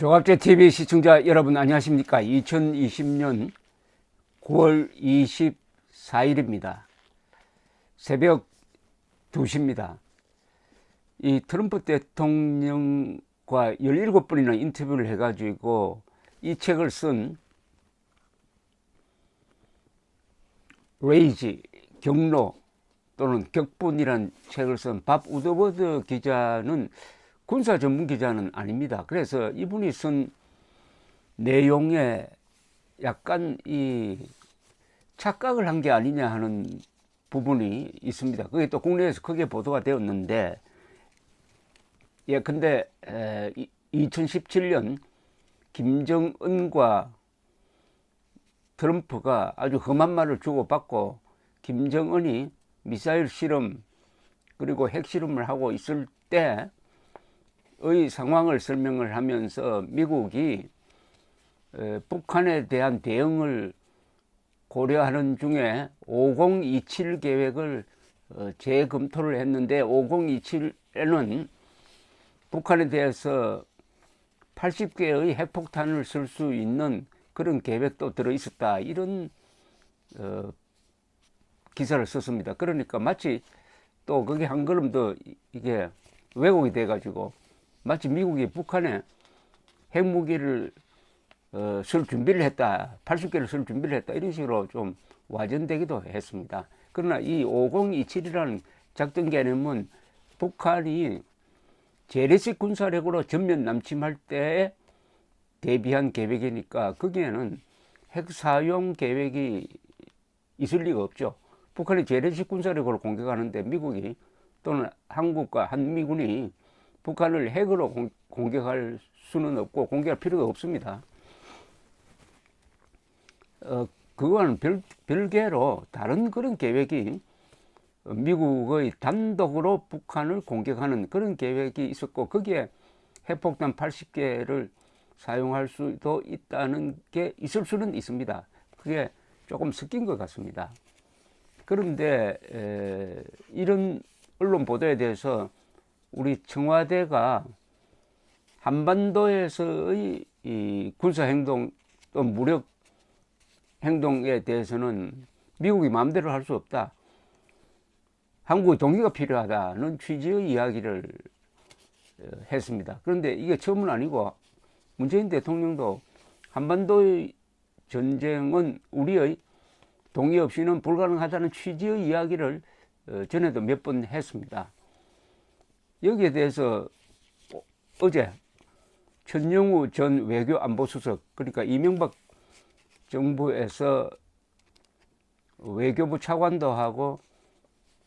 조갑제 TV 시청자 여러분 안녕하십니까? 2020년 9월 24일입니다. 새벽 2시입니다. 이 트럼프 대통령과 17번이나 인터뷰를 해가지고 이 책을 쓴 레이지, 경로 또는 격분이라는 책을 쓴 밥 우드워드 기자는 군사 전문 기자는 아닙니다. 그래서 이분이 쓴 내용에 약간 이 착각을 한 게 아니냐 하는 부분이 있습니다. 그게 또 국내에서 크게 보도가 되었는데, 근데 2017년 김정은과 트럼프가 아주 험한 말을 주고받고 김정은이 미사일 실험 그리고 핵실험을 하고 있을 때의 상황을 설명을 하면서 미국이 북한에 대한 대응을 고려하는 중에 5027 계획을 재검토를 했는데 5027에는 북한에 대해서 80개의 핵폭탄을 쓸 수 있는 그런 계획도 들어있었다, 이런 기사를 썼습니다. 그러니까 마치 또 그게 한 걸음 더 이게 왜곡이 돼가지고 마치 미국이 북한에 핵무기를 쓸 준비를 했다, 80개를 쓸 준비를 했다, 이런 식으로 좀 와전되기도 했습니다. 그러나 이 5027이라는 작전 개념은 북한이 재래식 군사력으로 전면 남침할 때에 대비한 계획이니까 거기에는 핵 사용 계획이 있을 리가 없죠. 북한이 재래식 군사력으로 공격하는데 미국이 또는 한국과 한미군이 북한을 핵으로 공격할 수는 없고 공격할 필요가 없습니다. 그거는 별개로 다른 그런 계획이 미국의 단독으로 북한을 공격하는 그런 계획이 있었고, 거기에 핵폭탄 80개를 사용할 수도 있다는 게 있을 수는 있습니다. 그게 조금 섞인 것 같습니다. 그런데 이런 언론 보도에 대해서 우리 청와대가 한반도에서의 이 군사행동 또 무력 행동에 대해서는 미국이 마음대로 할 수 없다, 한국의 동의가 필요하다는 취지의 이야기를 했습니다. 그런데 이게 처음은 아니고 문재인 대통령도 한반도의 전쟁은 우리의 동의 없이는 불가능하다는 취지의 이야기를 전에도 몇 번 했습니다. 여기에 대해서 어제 천영우 전 외교안보수석, 그러니까 이명박 정부에서 외교부 차관도 하고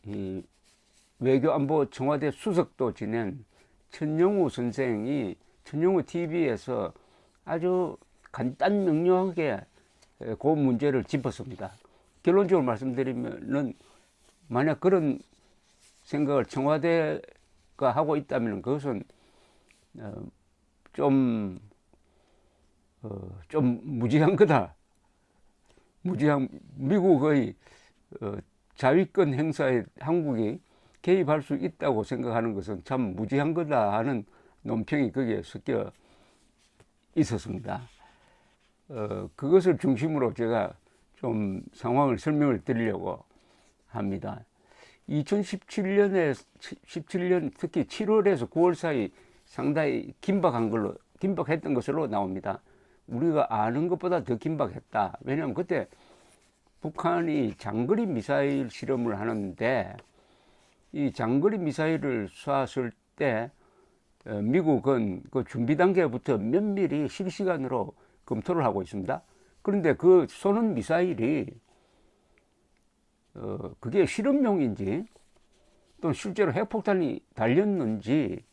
이 외교안보 청와대 수석도 지낸 천영우 선생이 천영우 TV에서 아주 간단 명료하게 그 문제를 짚었습니다. 결론적으로 말씀드리면은 만약 그런 생각을 청와대가 하고 있다면 그것은 좀 무지한 거다. 미국의 자위권 행사에 한국이 개입할 수 있다고 생각하는 것은 참 무지한 거다 하는 논평이 거기에 섞여 있었습니다. 그것을 중심으로 제가 좀 상황을 설명을 드리려고 합니다. 2017년 특히 7월에서 9월 사이 상당히 긴박했던 것으로 나옵니다. 우리가 아는 것보다 더 긴박했다. 왜냐하면 그때 북한이 장거리 미사일 실험을 하는데 이 장거리 미사일을 쐈을 때 미국은 그 준비 단계부터 면밀히 실시간으로 검토를 하고 있습니다. 그런데 그 쏘는 미사일이 그게 실험용인지 또는 실제로 핵폭탄이 달렸는지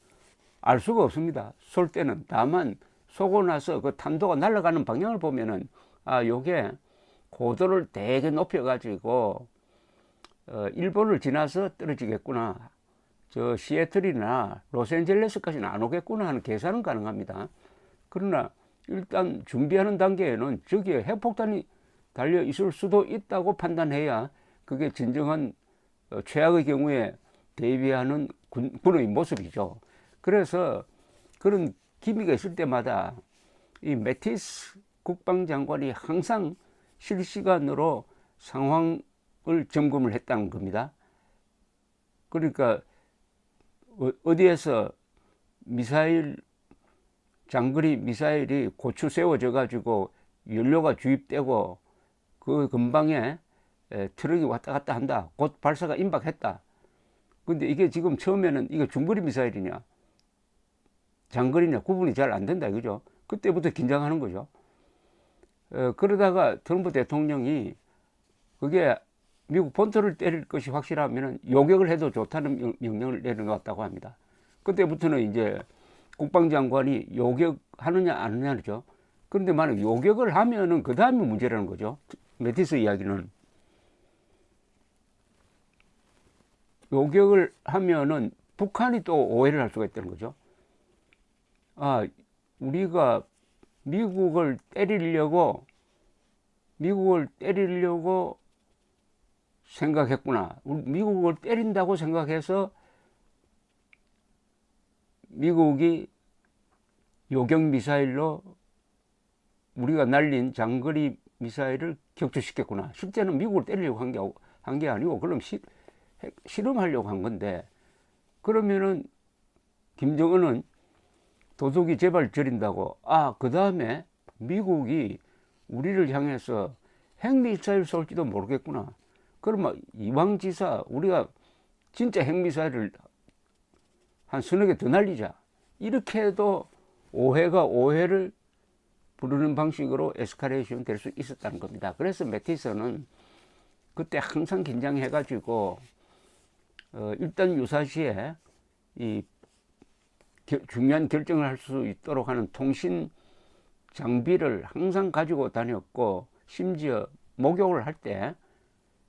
알 수가 없습니다. 쏠 때는. 다만 쏘고 나서 그 탄도가 날아가는 방향을 보면은 요게 고도를 되게 높여가지고 일본을 지나서 떨어지겠구나, 저 시애틀이나 로스앤젤레스까지는 안 오겠구나 하는 계산은 가능합니다. 그러나 일단 준비하는 단계에는 저기에 핵폭탄이 달려 있을 수도 있다고 판단해야 그게 진정한 최악의 경우에 대비하는 군의 모습이죠. 그래서 그런 기미가 있을 때마다 이 매티스 국방장관이 항상 실시간으로 상황을 점검을 했다는 겁니다. 그러니까 어디에서 미사일, 장거리 미사일이 고추 세워져 가지고 연료가 주입되고 그 근방에 트럭이 왔다 갔다 한다. 곧 발사가 임박했다. 근데 이게 지금 처음에는 이게 중거리 미사일이냐 장거리냐 구분이 잘 안 된다 이거죠. 그때부터 긴장하는 거죠. 그러다가 트럼프 대통령이 그게 미국 본토를 때릴 것이 확실하면 요격을 해도 좋다는 명령을 내려놨다고 합니다. 그때부터는 이제 국방장관이 요격하느냐 안 하느냐죠. 그런데 만약 요격을 하면은 그 다음이 문제라는 거죠. 매티스 이야기는 요격을 하면은 북한이 또 오해를 할 수가 있다는 거죠. 아, 우리가 미국을 때리려고 생각했구나. 미국을 때린다고 생각해서 미국이 요격 미사일로 우리가 날린 장거리 미사일을 격추시켰구나. 실제는 미국을 때리려고 한 게 아니고 그럼 실험하려고 한 건데, 그러면은 김정은은 도둑이 제발 저린다고, 그 다음에 미국이 우리를 향해서 핵미사일 쏠지도 모르겠구나. 그러면 이왕지사 우리가 진짜 핵미사일을 한 서너 개 더 날리자. 이렇게 해도 오해가 오해를 부르는 방식으로 에스컬레이션 될 수 있었다는 겁니다. 그래서 매티스는 그때 항상 긴장해가지고 일단 유사시에 이 중요한 결정을 할 수 있도록 하는 통신 장비를 항상 가지고 다녔고, 심지어 목욕을 할 때,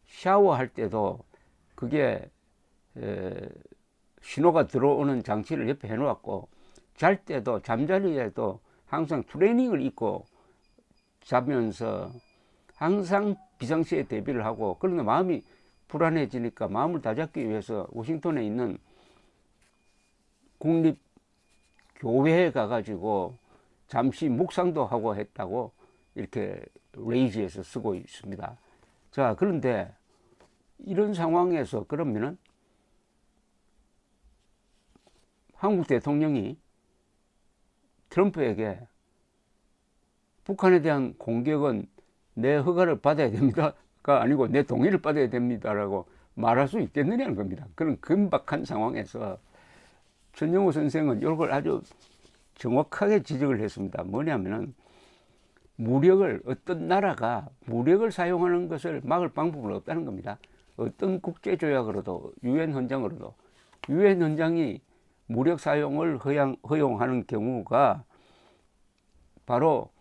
샤워할 때도 그게 신호가 들어오는 장치를 옆에 해놓았고, 잘 때도 잠자리에도 항상 트레이닝을 입고 자면서 항상 비상시에 대비를 하고, 그런데 마음이 불안해지니까 마음을 다잡기 위해서 워싱턴에 있는 국립교회에 가가지고 잠시 묵상도 하고 했다고 이렇게 레이지에서 쓰고 있습니다. 자, 그런데 이런 상황에서 그러면은 한국 대통령이 트럼프에게 북한에 대한 공격은 내 허가를 받아야 됩니다가 아니고 내 동의를 받아야 됩니다라고 말할 수 있겠느냐는 겁니다. 그런 긴박한 상황에서 전영호 선생은 이걸 아주 정확하게 지적을 했습니다. 뭐냐면은 어떤 나라가 무력을 사용하는 것을 막을 방법은 없다는 겁니다. 어떤 국제조약으로도 유엔 헌장이 무력 사용을 허용하는 경우가 바로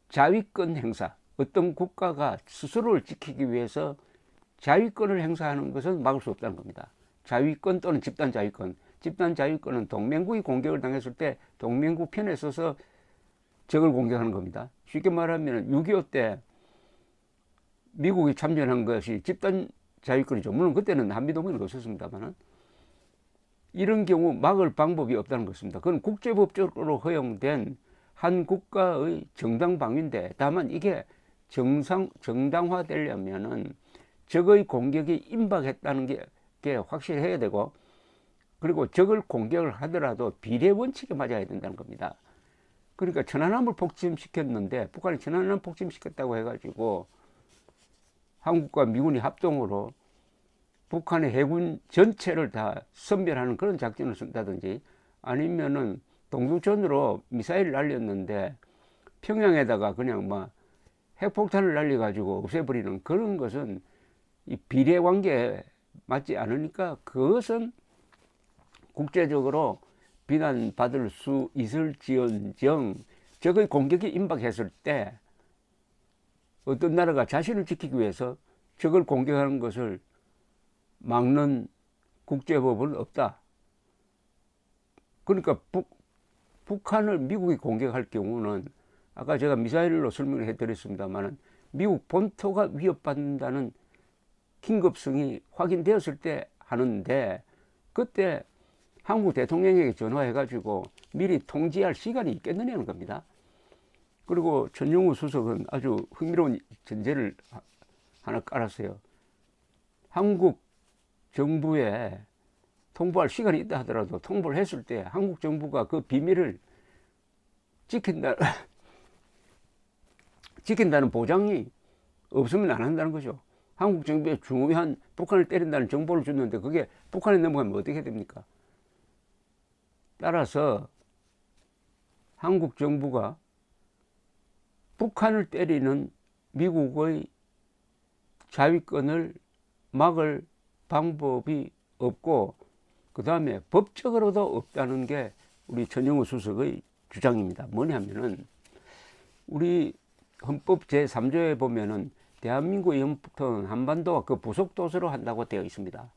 자위권 행사, 어떤 국가가 스스로를 지키기 위해서 자위권을 행사하는 것은 막을 수 없다는 겁니다. 자위권 또는 집단 자위권은 동맹국이 공격을 당했을 때 동맹국 편에 서서 적을 공격하는 겁니다. 쉽게 말하면 6.25 때 미국이 참전한 것이 집단 자위권이죠. 물론 그때는 한미동맹은 없었습니다만, 이런 경우 막을 방법이 없다는 것입니다. 그건 국제법적으로 허용된 한 국가의 정당 방위인데, 다만 이게 정당화되려면은 적의 공격이 임박했다는 게 확실해야 되고, 그리고 적을 공격을 하더라도 비례 원칙에 맞아야 된다는 겁니다. 그러니까 천안함을 폭침시켰는데, 북한이 천안함 폭침시켰다고 해가지고 한국과 미군이 합동으로 북한의 해군 전체를 다 섬멸하는 그런 작전을 쓴다든지, 아니면은 동두천으로 미사일을 날렸는데 평양에다가 그냥 핵폭탄을 날려가지고 없애버리는 그런 것은 이 비례 관계에 맞지 않으니까, 그것은 국제적으로 비난받을 수 있을지언정 적의 공격이 임박했을 때 어떤 나라가 자신을 지키기 위해서 적을 공격하는 것을 막는 국제법은 없다. 그러니까 북한을 미국이 공격할 경우는 아까 제가 미사일로 설명을 해드렸습니다만, 미국 본토가 위협받는다는 긴급성이 확인되었을 때 하는데, 그때 한국 대통령에게 전화해가지고 미리 통지할 시간이 있겠느냐는 겁니다. 그리고 전용우 수석은 아주 흥미로운 전제를 하나 깔았어요. 한국 정부에 통보할 시간이 있다 하더라도 통보를 했을 때 한국 정부가 그 비밀을 지킨다는 보장이 없으면 안 한다는 거죠. 한국 정부에 중요한 북한을 때린다는 정보를 줬는데 그게 북한에 넘어가면 어떻게 됩니까? 따라서 한국 정부가 북한을 때리는 미국의 자위권을 막을 방법이 없고 그 다음에 법적으로도 없다는 게 우리 전용우 수석의 주장입니다. 뭐냐면은 우리 헌법 제3조에 보면은 대한민국의 영토는 한반도와 그 부속 도서로 한다고 되어 있습니다.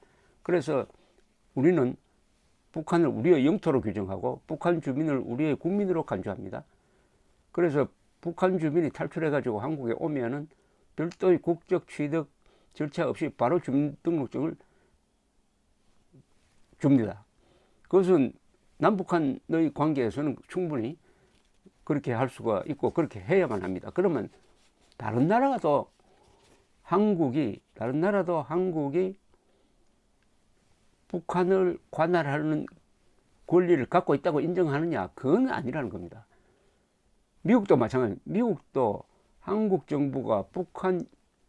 그래서 우리는 북한을 우리의 영토로 규정하고 북한 주민을 우리의 국민으로 간주합니다. 그래서 북한 주민이 탈출해 가지고 한국에 오면은 별도의 국적 취득 절차 없이 바로 주민등록증을 줍니다. 그것은 남북한의 관계에서는 충분히 그렇게 할 수가 있고 그렇게 해야만 합니다. 그러면 다른 나라도 한국이 북한을 관할하는 권리를 갖고 있다고 인정하느냐? 그건 아니라는 겁니다. 미국도 마찬가지입니다. 미국도 한국 정부가 북한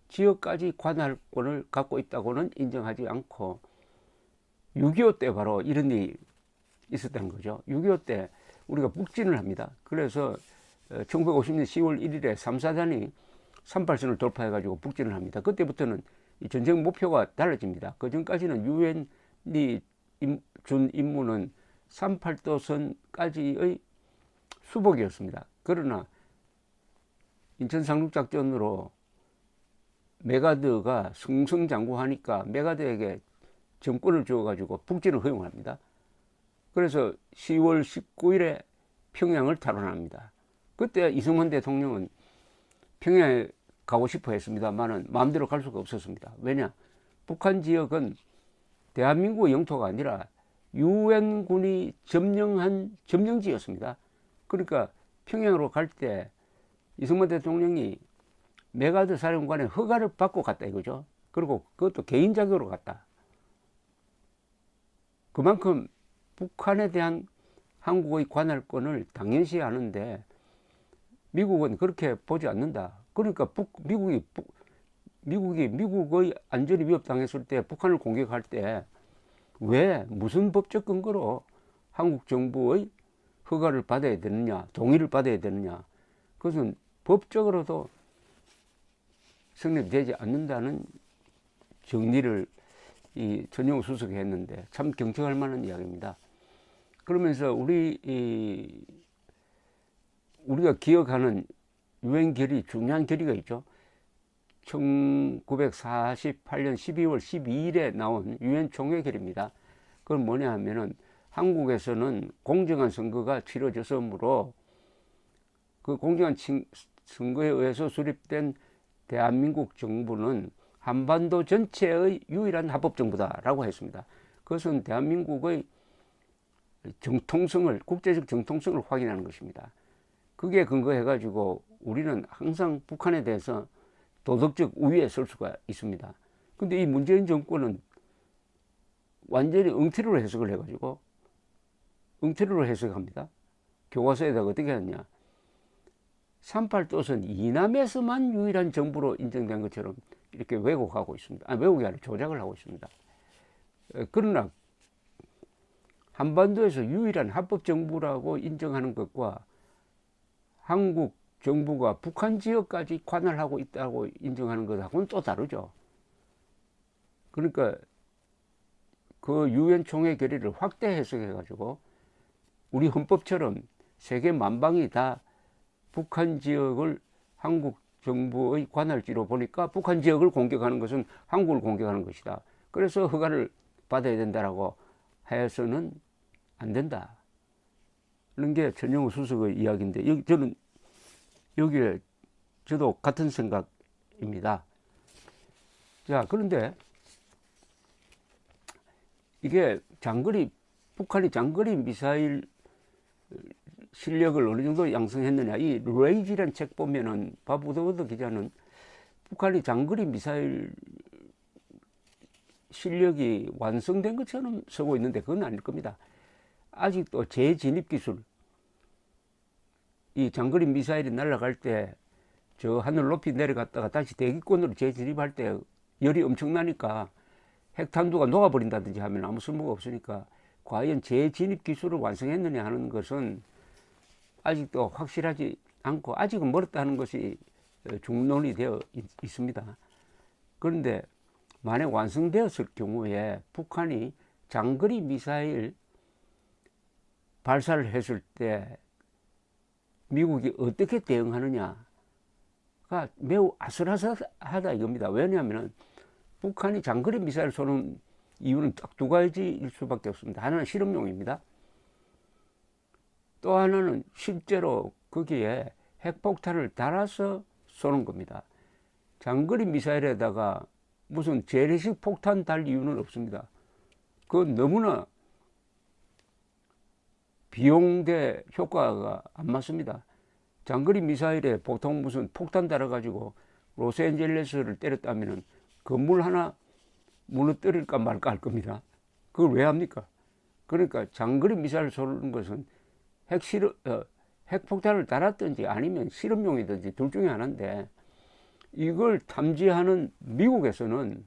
지역까지 관할권을 갖고 있다고는 인정하지 않고 6.25 때 바로 이런 일이 있었다는 거죠. 6.25 때 우리가 북진을 합니다. 그래서 1950년 10월 1일에 3사단이 38선을 돌파해가지고 북진을 합니다. 그때부터는 이 전쟁 목표가 달라집니다. 그 전까지는 유엔이 준 임무는 38도선까지의 수복이었습니다. 그러나 인천 상륙작전으로 메가드가 승승장구하니까 메가드에게 정권을 주어가지고 북진을 허용합니다. 그래서 10월 19일에 평양을 탈환합니다. 그때 이승만 대통령은 평양에 가고 싶어 했습니다만은 마음대로 갈 수가 없었습니다. 왜냐? 북한 지역은 대한민국의 영토가 아니라 유엔군이 점령한 점령지였습니다. 그러니까 평양으로 갈 때 이승만 대통령이 메가드 사령관의 허가를 받고 갔다 이거죠. 그리고 그것도 개인 자격으로 갔다. 그만큼 북한에 대한 한국의 관할권을 당연시하는데 미국은 그렇게 보지 않는다. 그러니까 미국의 안전이 위협당했을 때 북한을 공격할 때 왜 무슨 법적 근거로 한국 정부의 허가를 받아야 되느냐, 동의를 받아야 되느냐. 그것은 법적으로도 성립되지 않는다는 정리를 이 전용우 수석이 했는데 참 경청할 만한 이야기입니다. 그러면서 우리가 기억하는 유엔 결의, 중요한 결의가 있죠. 1948년 12월 12일에 나온 유엔 총회 결의입니다. 그건 뭐냐 하면은 한국에서는 공정한 선거가 치러졌으므로 그 공정한 선거에 의해서 수립된 대한민국 정부는 한반도 전체의 유일한 합법정부다라고 했습니다. 그것은 대한민국의 정통성을, 국제적 정통성을 확인하는 것입니다. 그게 근거해가지고 우리는 항상 북한에 대해서 도덕적 우위에 설 수가 있습니다. 근데 이 문재인 정권은 완전히 엉터리로 해석을 해가지고 엉터리로 해석합니다. 교과서에다가 어떻게 하느냐. 38도선 이남에서만 유일한 정부로 인정된 것처럼 이렇게 왜곡하고 있습니다. 아니, 왜곡이 아니라 조작을 하고 있습니다. 그러나 한반도에서 유일한 합법정부라고 인정하는 것과 한국 정부가 북한 지역까지 관할하고 있다고 인정하는 것하고는 또 다르죠. 그러니까 그 유엔 총회 결의를 확대 해석해가지고 우리 헌법처럼 세계 만방이 다 북한 지역을 한국 정부의 관할지로 보니까 북한 지역을 공격하는 것은 한국을 공격하는 것이다. 그래서 허가를 받아야 된다라고 해서는 안 된다. 그런 게 전용우 수석의 이야기인데 저는 여기에 저도 같은 생각입니다. 자, 그런데 이게 북한이 장거리 미사일을 실력을 어느 정도 양성했느냐. 이 레이지라는 책 보면은 밥 우드워드 기자는 북한이 장거리 미사일 실력이 완성된 것처럼 쓰고 있는데 그건 아닐 겁니다. 아직도 재진입 기술, 이 장거리 미사일이 날아갈 때 저 하늘 높이 내려갔다가 다시 대기권으로 재진입할 때 열이 엄청나니까 핵탄두가 녹아버린다든지 하면 아무 쓸모가 없으니까 과연 재진입 기술을 완성했느냐 하는 것은 아직도 확실하지 않고 아직은 멀었다 하는 것이 중론이 되어 있습니다. 그런데 만약 완성되었을 경우에 북한이 장거리 미사일 발사를 했을 때 미국이 어떻게 대응하느냐가 매우 아슬아슬하다 이겁니다. 왜냐하면 북한이 장거리 미사일 쏘는 이유는 딱 두 가지일 수밖에 없습니다. 하나는 실험용입니다. 또 하나는 실제로 거기에 핵폭탄을 달아서 쏘는 겁니다. 장거리 미사일에다가 무슨 재래식 폭탄 달 이유는 없습니다. 그건 너무나 비용 대 효과가 안 맞습니다. 장거리 미사일에 보통 무슨 폭탄 달아가지고 로스앤젤레스를 때렸다면 건물 하나 무너뜨릴까 말까 할 겁니다. 그걸 왜 합니까? 그러니까 장거리 미사일 쏘는 것은 핵폭탄을 달았든지 아니면 실험용이든지 둘 중에 하나인데 이걸 탐지하는 미국에서는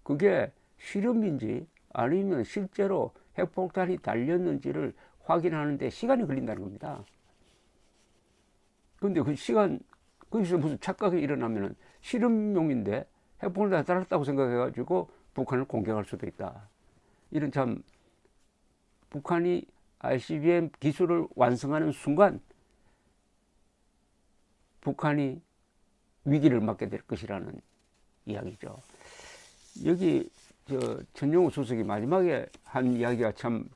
그게 실험인지 아니면 실제로 핵폭탄이 달렸는지를 확인하는데 시간이 걸린다는 겁니다. 그런데 그 시간, 거기서 무슨 착각이 일어나면은 실험용인데 핵폭탄이 달았다고 생각해가지고 북한을 공격할 수도 있다. 이런 참 북한이 ICBM 기술을 완성하는 순간 북한이 위기를 맞게 될 것이라는 이야기죠. 여기 천정우 수석이 마지막에 한 이야기가 참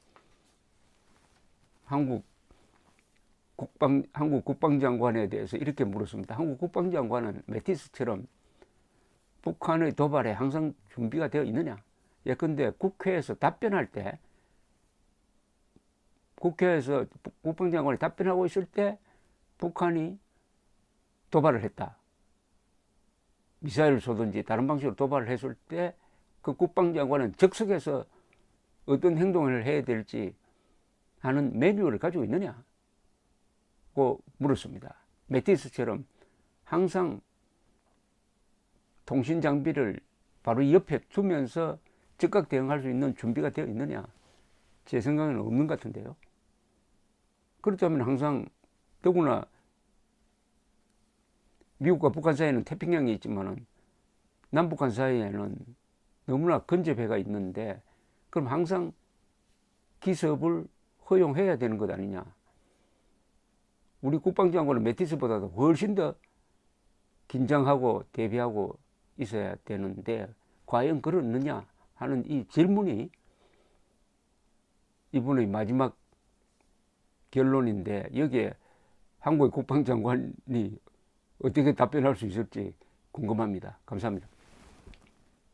한국 국방장관에 대해서 이렇게 물었습니다. 한국 국방장관은 매티스처럼 북한의 도발에 항상 준비가 되어 있느냐? 예컨대 국회에서 답변할 때 국회에서 국방장관이 답변하고 있을 때 북한이 도발을 했다. 미사일을 쏘든지 다른 방식으로 도발을 했을 때 그 국방장관은 즉석에서 어떤 행동을 해야 될지 하는 매뉴얼을 가지고 있느냐고 물었습니다. 매티스처럼 항상 통신 장비를 바로 옆에 두면서 즉각 대응할 수 있는 준비가 되어 있느냐? 제 생각에는 없는 것 같은데요. 그렇다면 항상 더구나 미국과 북한 사이에는 태평양이 있지만은 남북한 사이에는 너무나 근접해가 있는데 그럼 항상 기습을 허용해야 되는 것 아니냐? 우리 국방장관은 매티스보다도 훨씬 더 긴장하고 대비하고 있어야 되는데 과연 그렇느냐 하는 이 질문이 이분의 마지막 결론인데 여기에 한국의 국방장관이 어떻게 답변할 수 있을지 궁금합니다. 감사합니다.